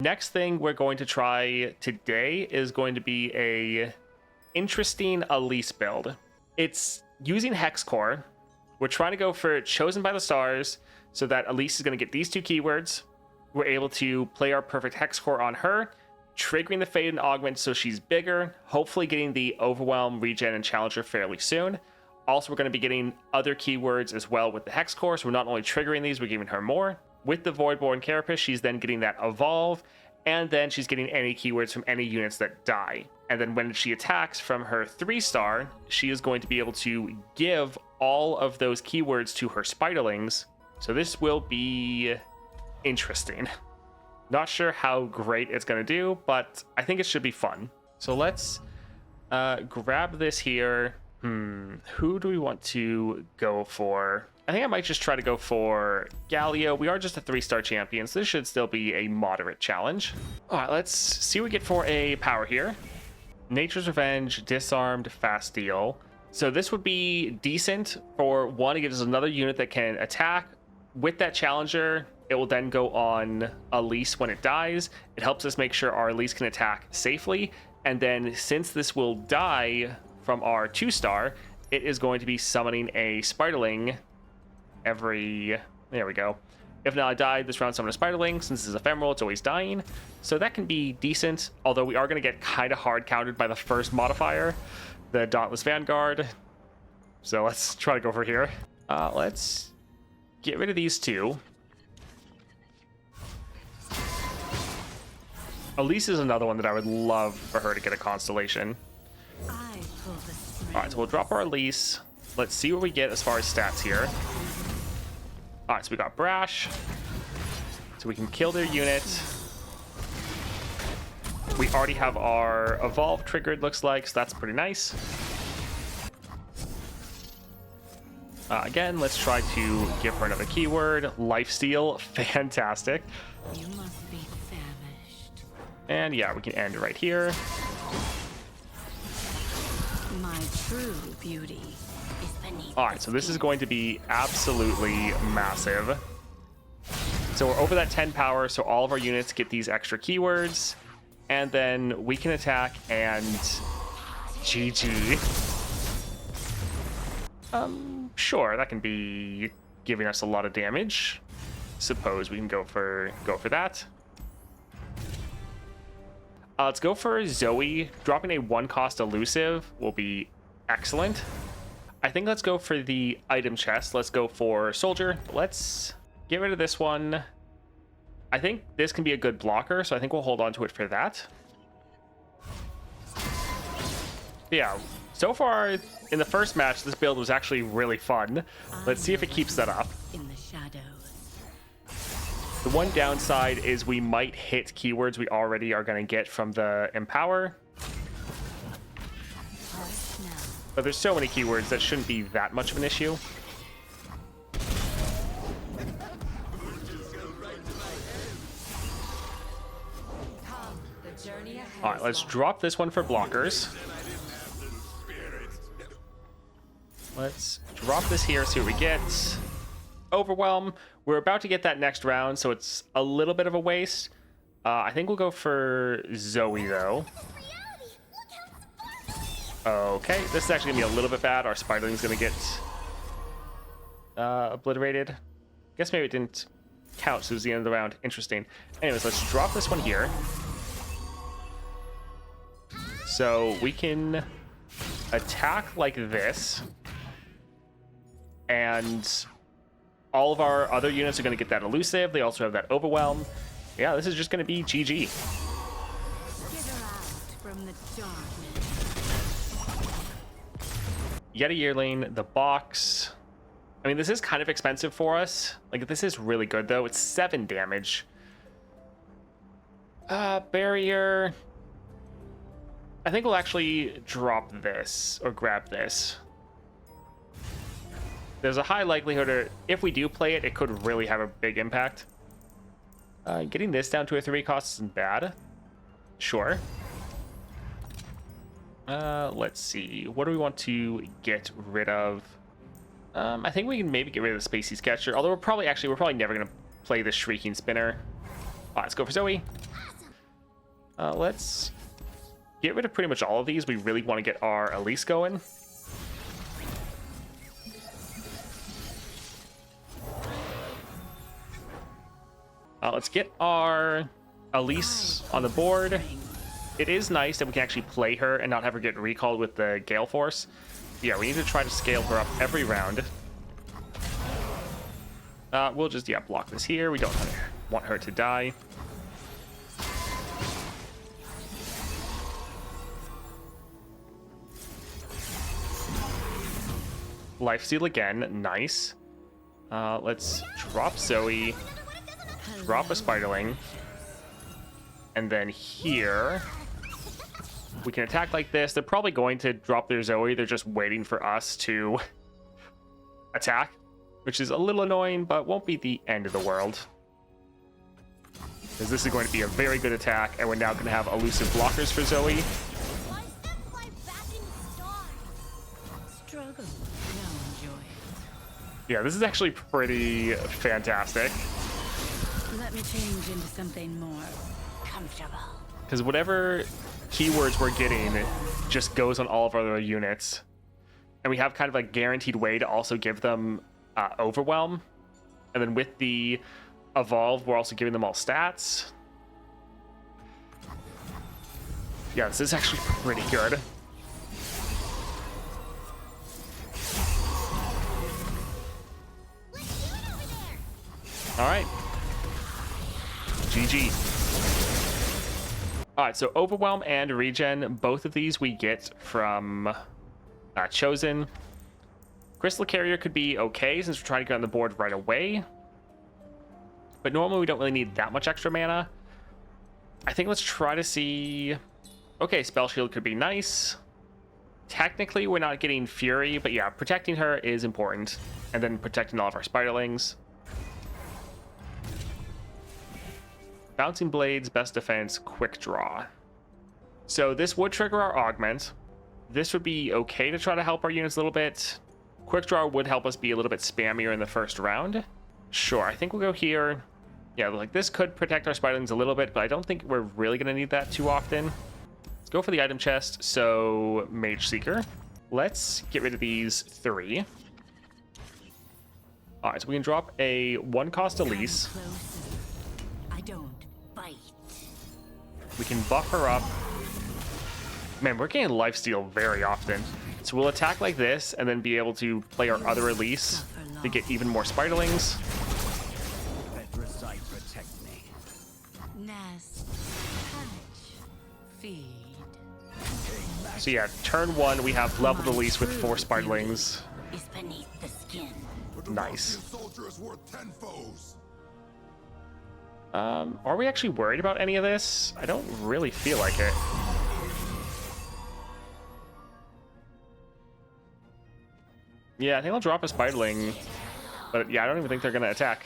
Next thing we're going to try today is going to be a interesting Elise build. It's using Hex Core. We're trying to go for Chosen by the Stars so that Elise is going to get these 2 keywords. We're able to play our perfect Hex Core on her, triggering the Fade and Augment so she's bigger, hopefully getting the Overwhelm, Regen, and Challenger fairly soon. Also, we're going to be getting other keywords as well with the Hex Core, so we're not only triggering these, we're giving her more. With the Voidborn Carapace, she's then getting that Evolve, and then she's getting any keywords from any units that die. And then when she attacks from her 3-star, she is going to be able to give all of those keywords to her Spiderlings. So this will be interesting. Not sure how great it's going to do, but I think it should be fun. So let's grab this here. Who do we want to go for? I think I might just try to go for Galio. We are just a 3-star champion, so this should still be a moderate challenge. All right, let's see what we get for a power here. Nature's Revenge, Disarmed, Fast Deal. So this would be decent for one. It gives us another unit that can attack. With that Challenger, it will then go on Elise when it dies. It helps us make sure our Elise can attack safely. And then since this will die from our 2-star, it is going to be summoning a Spiderling every... There we go. If not, I died this round, summon a Spiderling. Since this is ephemeral, it's always dying. So that can be decent, although we are going to get kind of hard countered by the first modifier, the Dauntless Vanguard. So let's try to go for here. Let's get rid of these 2. Elise is another one that I would love for her to get a Constellation. Alright, so we'll drop our Elise. Let's see what we get as far as stats here. Alright, so we got Brash. So we can kill their unit. We already have our Evolve triggered, looks like, so that's pretty nice. Again, let's try to give her another keyword. Lifesteal, fantastic. You must be famished. And yeah, we can end right here. My true beauty is beneath. Alright, so this is going to be absolutely massive. So we're over that 10 power, so all of our units get these extra keywords. And then we can attack and... GG. Sure, that can be giving us a lot of damage. Suppose we can go for that. Let's go for Zoe. Dropping a 1-cost elusive will be excellent. I think let's go for the item chest. Let's go for Soldier. Let's get rid of this one. I think this can be a good blocker, so I think we'll hold on to it for that. Yeah, so far in the first match, this build was actually really fun. Let's see if it keeps that up. In the shadows. The one downside is we might hit keywords we already are going to get from the Empower. But there's so many keywords that shouldn't be that much of an issue. All right, let's drop this one for blockers. Let's drop this here, see what we get. Overwhelm. We're about to get that next round, so it's a little bit of a waste. I think we'll go for Zoe, though. Okay, this is actually going to be a little bit bad. Our Spiderling's going to get obliterated. Guess maybe it didn't count, so it was the end of the round. Interesting. Anyways, let's drop this one here. So we can attack like this. And all of our other units are going to get that elusive. They also have that overwhelm. Yeah, this is just going to be GG. Get her out from the darkness. Yet a Yearling, the box. I mean, this is kind of expensive for us. Like, this is really good, though. It's 7 damage. Barrier. I think we'll actually drop this or grab this. There's a high likelihood, if we do play it, it could really have a big impact. Getting this down to a 3 cost isn't bad. Sure. Let's see. What do we want to get rid of? I think we can maybe get rid of the Spacey Sketcher. Although we're probably never going to play the Shrieking Spinner. Let's go for Zoe. Let's get rid of pretty much all of these. We really want to get our Elise going. Let's get our Elise on the board. It is nice that we can actually play her and not have her get recalled with the Gale Force. Yeah, we need to try to scale her up every round. We'll just, yeah, block this here. We don't want her to die. Lifesteal again. Nice. Let's drop Zoe. Drop a Spiderling. And then here, we can attack like this. They're probably going to drop their Zoe. They're just waiting for us to attack, which is a little annoying, but won't be the end of the world. Because this is going to be a very good attack, and we're now going to have elusive blockers for Zoe. Struggle. Now enjoy. Yeah, this is actually pretty fantastic. Let me change into something more comfortable. Because whatever keywords we're getting just goes on all of our other units. And we have kind of a guaranteed way to also give them Overwhelm. And then with the Evolve, we're also giving them all stats. Yeah, this is actually pretty good. All right. GG. All right, so Overwhelm and Regen, both of these we get from Chosen. Crystal Carrier could be okay since we're trying to get on the board right away. But normally we don't really need that much extra mana. I think let's try to see... Okay, Spell Shield could be nice. Technically, we're not getting Fury, but yeah, protecting her is important. And then protecting all of our Spiderlings. Bouncing Blades, best defense, quick draw. So this would trigger our augment. This would be okay to try to help our units a little bit. Quick draw would help us be a little bit spammier in the first round. Sure, I think we'll go here. Yeah, like this could protect our Spiderlings a little bit, but I don't think we're really going to need that too often. Let's go for the item chest. So Mageseeker. Let's get rid of these 3. All right, so we can drop a 1-cost Elise. I don't bite. We can buff her up. Man, we're getting lifesteal very often. So we'll attack like this and then be able to play our other Elise to get even more Spiderlings. Protect me. Nest, hatch, feed. So yeah, turn 1, we have leveled Elise with 4 Spiderlings. Is beneath the skin. Nice. Soldier is worth 10 foes. Are we actually worried about any of this? I don't really feel like it. Yeah, I think I'll drop a Spiderling. But yeah, I don't even think they're going to attack.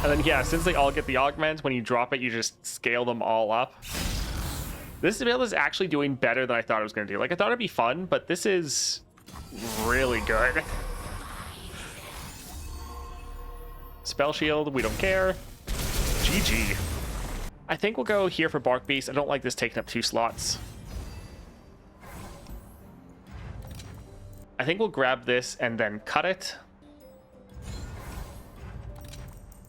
And then yeah, since they all get the augment, when you drop it, you just scale them all up. This build is actually doing better than I thought it was going to do. Like, I thought it'd be fun, but this is really good. Spell Shield, we don't care. GG. I think we'll go here for Bark Beast. I don't like this taking up 2 slots. I think we'll grab this and then cut it.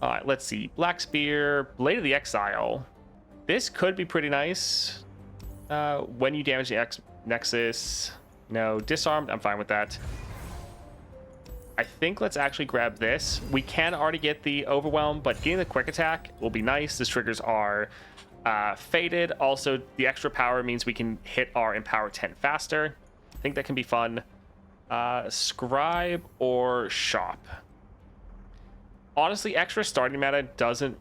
All right, let's see. Black Spear, Blade of the Exile. This could be pretty nice. When you damage the Nexus. No, disarmed, I'm fine with that. I think let's actually grab this. We can already get the Overwhelm, but getting the quick attack will be nice. This triggers are faded. Also, the extra power means we can hit our Empower 10 faster. I think that can be fun. Scribe or Shop. Honestly, extra starting mana doesn't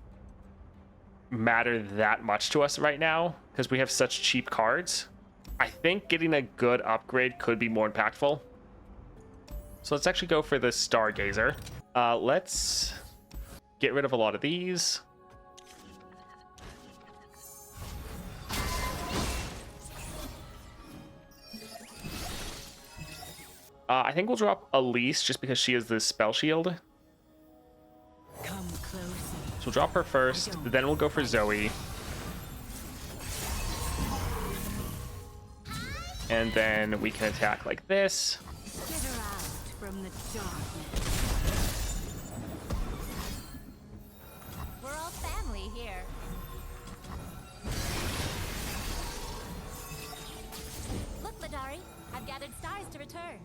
matter that much to us right now because we have such cheap cards. I think getting a good upgrade could be more impactful. So let's actually go for the Stargazer. Let's get rid of a lot of these. I think we'll drop Elise just because she has the Spell Shield. Come closer. So we'll drop her first, then we'll go for Zoe. And then we can attack like this. Get her out from the darkness. We're all family here. Look, Ladari, I've gathered stars to return.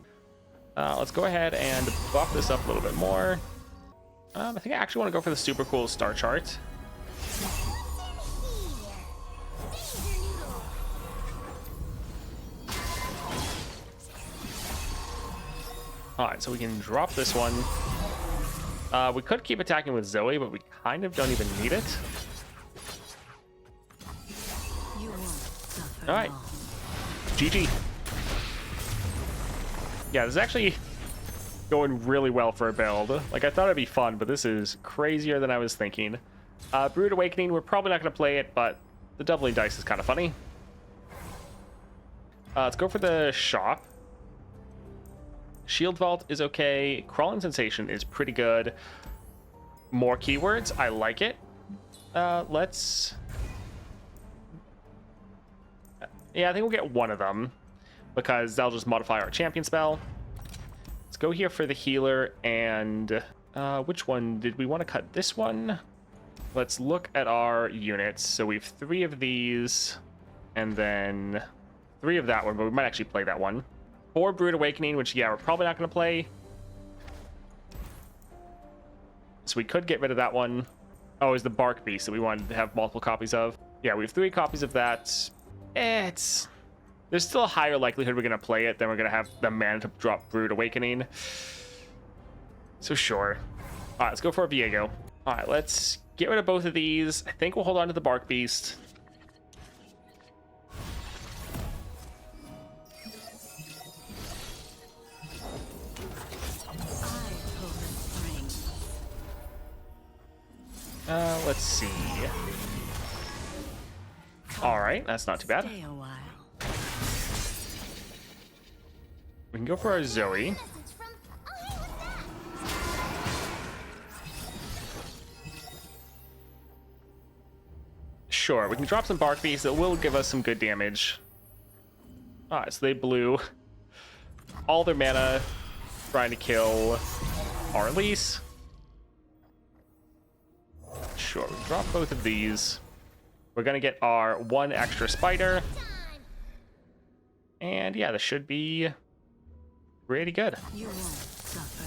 Let's go ahead and buff this up a little bit more. I think I actually want to go for the super cool star chart. Alright, so we can drop this one. We could keep attacking with Zoe, but we kind of don't even need it. You won't suffer Alright. long. GG. Yeah, this is actually going really well for a build. Like, I thought it'd be fun, but this is crazier than I was thinking. Brood Awakening, we're probably not going to play it, but the doubling dice is kind of funny. Let's go for the shop. Shield Vault is okay. Crawling Sensation is pretty good. More keywords. I like it. Let's... Yeah, I think we'll get one of them, because that'll just modify our champion spell. Let's go here for the healer, and which one? Did we want to cut this one? Let's look at our units. So we have 3 of these, and then 3 of that one, but we might actually play that one. 4 Brood Awakening, which, yeah, we're probably not going to play. So we could get rid of that one. Oh, is the Bark Beast that we wanted to have multiple copies of. Yeah, we have 3 copies of that. There's still a higher likelihood we're going to play it than we're going to have the mana to drop Brood Awakening. So sure. All right, let's go for a Viego. All right, let's get rid of both of these. I think we'll hold on to the Bark Beast. Let's see. All right, that's not too bad. Stay a while. We can go for our Zoe. Message from... Oh, hey, what's that? Sure, we can drop some Bark Beasts that will give us some good damage. Alright, so they blew all their mana trying to kill our Elise. Sure, we drop both of these. We're gonna get our 1 extra spider. And yeah, this should be pretty good. You won't suffer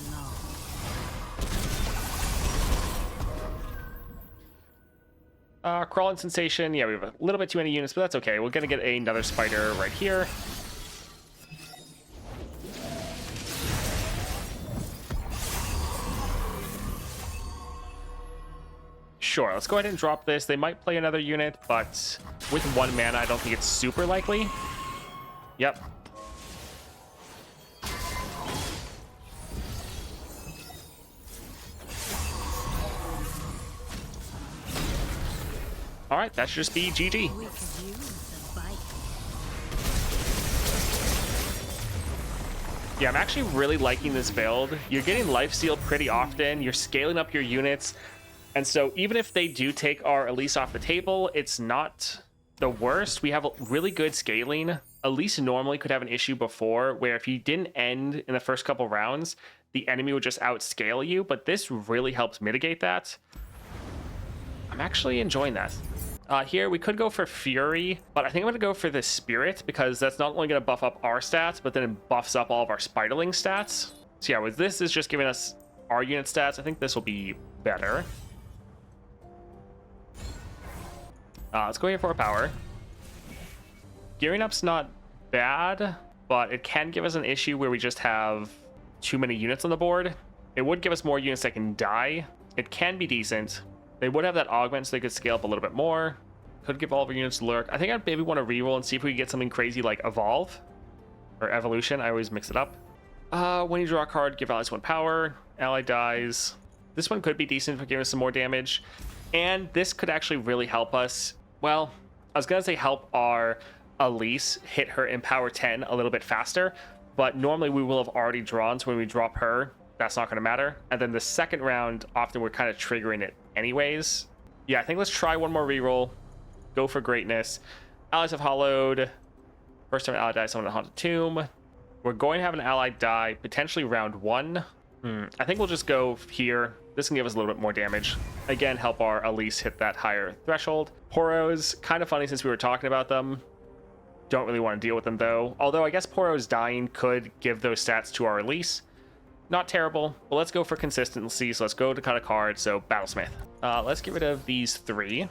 long. Crawling Sensation, yeah, we have a little bit too many units, but that's okay. We're gonna get another spider right here. Sure, let's go ahead and drop this. They might play another unit, but with 1 mana, I don't think it's super likely. Yep. All right, that should just be GG. We could use a bite. Yeah, I'm actually really liking this build. You're getting lifesteal pretty often. You're scaling up your units. And so even if they do take our Elise off the table, it's not the worst. We have really good scaling. Elise normally could have an issue before where if you didn't end in the first couple rounds, the enemy would just outscale you. But this really helps mitigate that. I'm actually enjoying that. Here, we could go for Fury, but I think I'm going to go for the Spirit because that's not only going to buff up our stats, but then it buffs up all of our Spiderling stats. So yeah, with this is just giving us our unit stats. I think this will be better. Let's go here for a power. Gearing up's not bad, but it can give us an issue where we just have too many units on the board. It would give us more units that can die. It can be decent. They would have that augment so they could scale up a little bit more. Could give all of our units lurk. I think I'd maybe want to reroll and see if we can get something crazy like evolve or evolution. I always mix it up. When you draw a card, give allies 1 power. Ally dies. This one could be decent for giving us some more damage. And this could actually really help us. Well, I was going to say help our Elise hit her Empower 10 a little bit faster. But normally we will have already drawn, so when we drop her, that's not going to matter. And then the second round, often we're kind of triggering it anyways. Yeah, I think let's try one more reroll. Go for greatness. Allies have hollowed. First time an ally dies, someone in a haunted tomb. We're going to have an ally die, potentially round 1. I think we'll just go here. This can give us a little bit more damage. Again, help our Elise hit that higher threshold. Poros, kind of funny since we were talking about them. Don't really want to deal with them though. Although I guess Poros dying could give those stats to our Elise. Not terrible, but let's go for consistency. So let's go to cut a card. So Battlesmith. Let's get rid of these 3.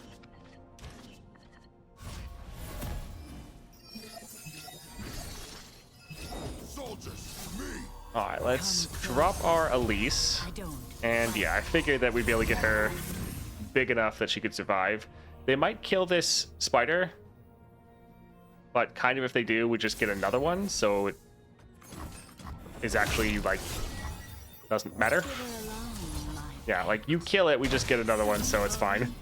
Soldiers, me. All right, let's drop our Elise. And yeah, I figured that we'd be able to get her big enough that she could survive. They might kill this spider, but kind of if they do, we just get another one. So it is actually like, doesn't matter. Yeah, like you kill it, we just get another one, so it's fine.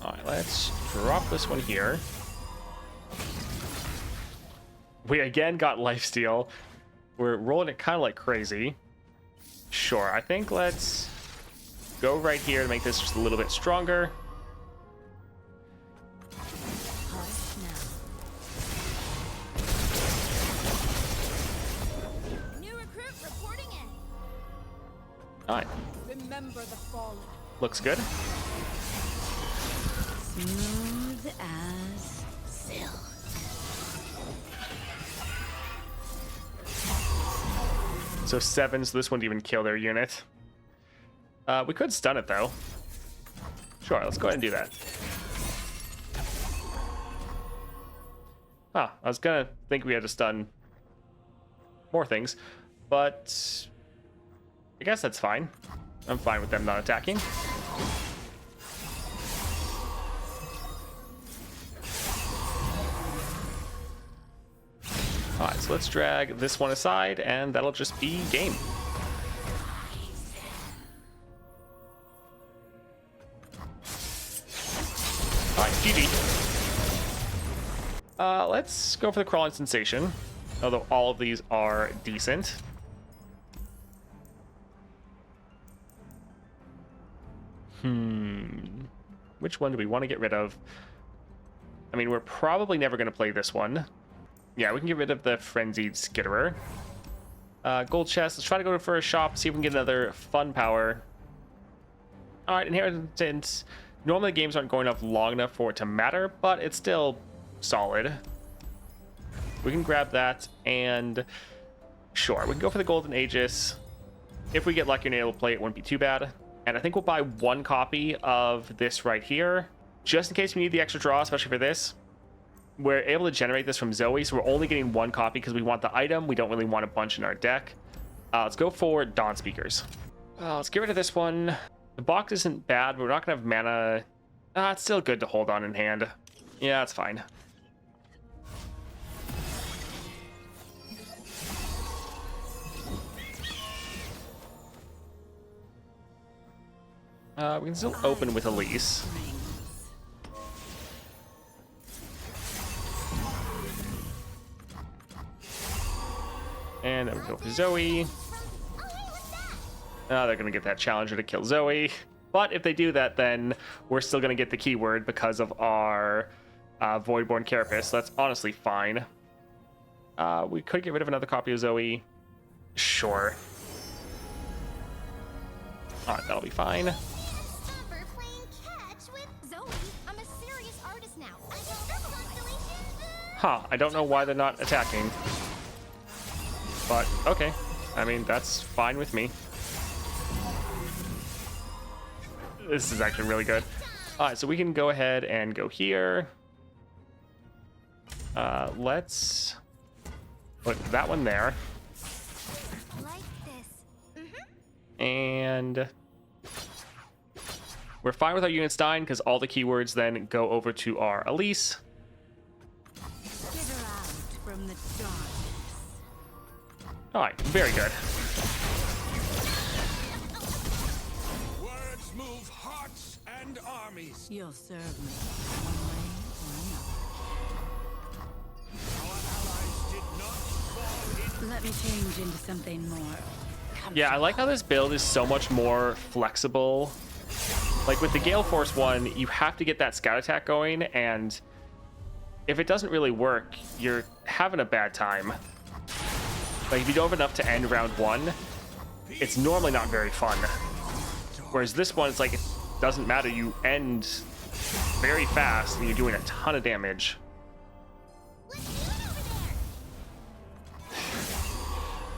All right, let's drop this one here. We again got lifesteal. We're rolling it kind of like crazy. Sure, I think let's go right here to make this just a little bit stronger. New recruit reporting in. All right, Remember the fallen. looks good. Smooth as silk. So 7, so this wouldn't even kill their unit. We could stun it though. Sure, let's go ahead and do that. I was gonna think we had to stun more things, but I guess that's fine. I'm fine with them not attacking. All right, so let's drag this one aside, and that'll just be game. All right, GG. Let's go for the crawling sensation, although all of these are decent. Which one do we want to get rid of? I mean, we're probably never going to play this one. Yeah, we can get rid of the Frenzied Skitterer. Gold chest. Let's try to go for a shop, see if we can get another fun power. All right, inheritance. Normally the games aren't going off long enough for it to matter, but it's still solid. We can grab that, and sure, we can go for the Golden Aegis. If we get lucky and able to play it, wouldn't be too bad. And I think we'll buy 1 copy of this right here, just in case we need the extra draw, especially for this. We're able to generate this from Zoe, so we're only getting 1 copy because we want the item. We don't really want a bunch in our deck. Let's go for Dawnspeakers. Let's get rid of this one. The box isn't bad, but we're not going to have mana. It's still good to hold on in hand. Yeah, it's fine. We can still open with Elise. And then we go for Zoe. They're going to get that challenger to kill Zoe. But if they do that, then we're still going to get the keyword because of our Voidborn Carapace. So that's honestly fine. We could get rid of another copy of Zoe. Sure. All right, that'll be fine. Ever playing catch with Zoe? I'm a serious artist now. I I don't know why they're not attacking. But, okay. I mean, that's fine with me. This is actually really good. Alright, so we can go ahead and go here. Let's put that one there. like this. And we're fine with our units dying because all the keywords then go over to our Elise. Get her out from the darkness. All right, very good. Words move hearts and armies. You'll serve me one way or another. Let me change into something more. Yeah, I like how this build is so much more flexible. Like with the Gale Force one, you have to get that scout attack going, and if it doesn't really work, you're having a bad time. Like if you don't have enough to end round one, it's normally not very fun. Whereas this one, it's like, it doesn't matter, you end very fast and you're doing a ton of damage.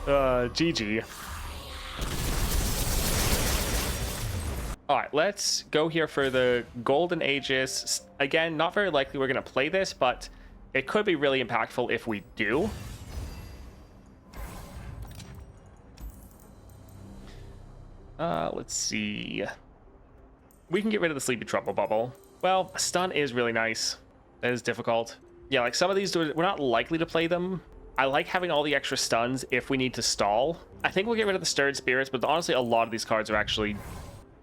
GG. Alright, let's go here for the Golden Aegis. Again, not very likely we're going to play this, but it could be really impactful if we do. Let's see. We can get rid of the Sleepy Trouble Bubble. Well, stun is really nice. That is difficult. Yeah, like some of these, we're not likely to play them. I like having all the extra stuns if we need to stall. I think we'll get rid of the Stirred Spirits, but honestly, a lot of these cards are actually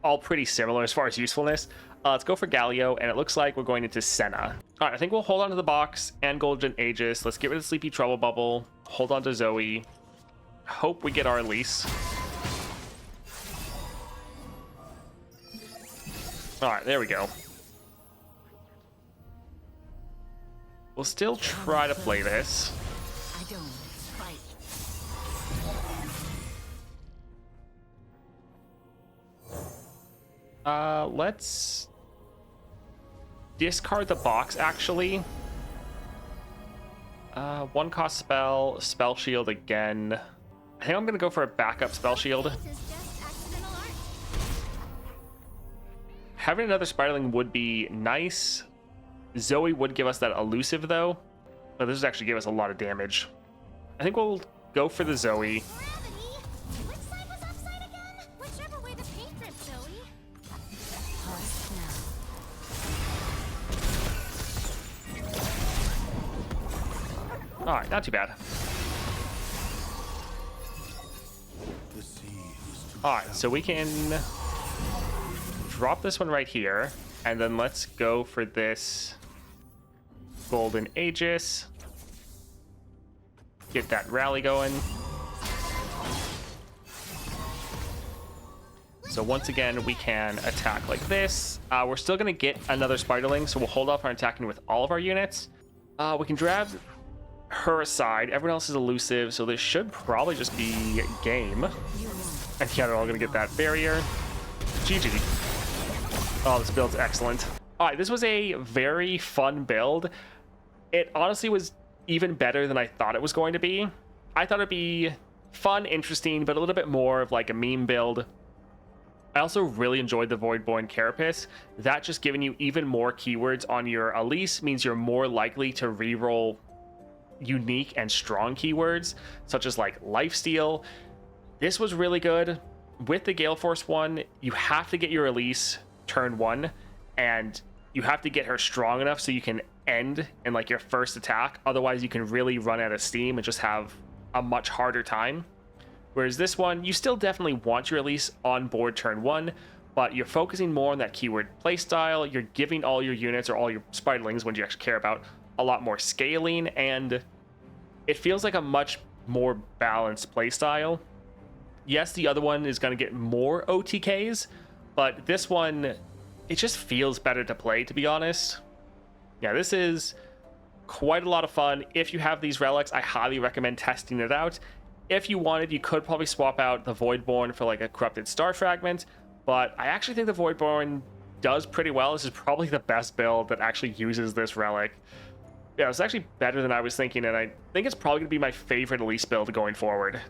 all pretty similar as far as usefulness. Let's go for Galio, and it looks like we're going into Senna. All right, I think we'll hold on to the box and Golden Aegis. Let's get rid of Sleepy Trouble Bubble. Hold on to Zoe. Hope we get our Elise. All right, there we go. We'll still try to play this. I don't fight. Let's discard the box, actually. One cost spell, spell shield again. I think I'm gonna go for a backup spell shield. This is just accidental art. Having another Spiderling would be nice. Zoe would give us that elusive though, but this would actually give us a lot of damage. I think we'll go for the Zoe. Gravity? Which side was upside again? Whichever way the paint dripped, Zoe. Hush now. All right, not too bad. The sea is too All right, so we can drop this one right here, and then let's go for this Golden Aegis. Get that rally going. So once again, we can attack like this. We're still going to get another Spiderling, so we'll hold off on attacking with all of our units. We can grab her aside. Everyone else is elusive, so this should probably just be game. And yeah, they're all going to get that barrier. GG. Oh, this build's excellent. All right, this was a very fun build. It honestly was even better than I thought it was going to be. I thought it'd be fun, interesting, but a little bit more of like a meme build. I also really enjoyed the Voidborn Carapace. That just giving you even more keywords on your Elise means you're more likely to reroll unique and strong keywords, such as like Lifesteal. This was really good. With the Gale Force one, you have to get your Elise turn one, and you have to get her strong enough so you can end in like your first attack. Otherwise, you can really run out of steam and just have a much harder time. Whereas this one, you still definitely want your Elise on board turn one, but you're focusing more on that keyword playstyle. You're giving all your units or all your Spiderlings, ones you actually care about, a lot more scaling, and it feels like a much more balanced playstyle. Yes, the other one is going to get more OTKs, but this one, it just feels better to play, to be honest. Yeah, this is quite a lot of fun. If you have these relics, I highly recommend testing it out. If you wanted, you could probably swap out the Voidborn for like a Corrupted Star Fragment, but I actually think the Voidborn does pretty well. This is probably the best build that actually uses this relic. Yeah, it's actually better than I was thinking, and I think it's probably going to be my favorite Elise build going forward.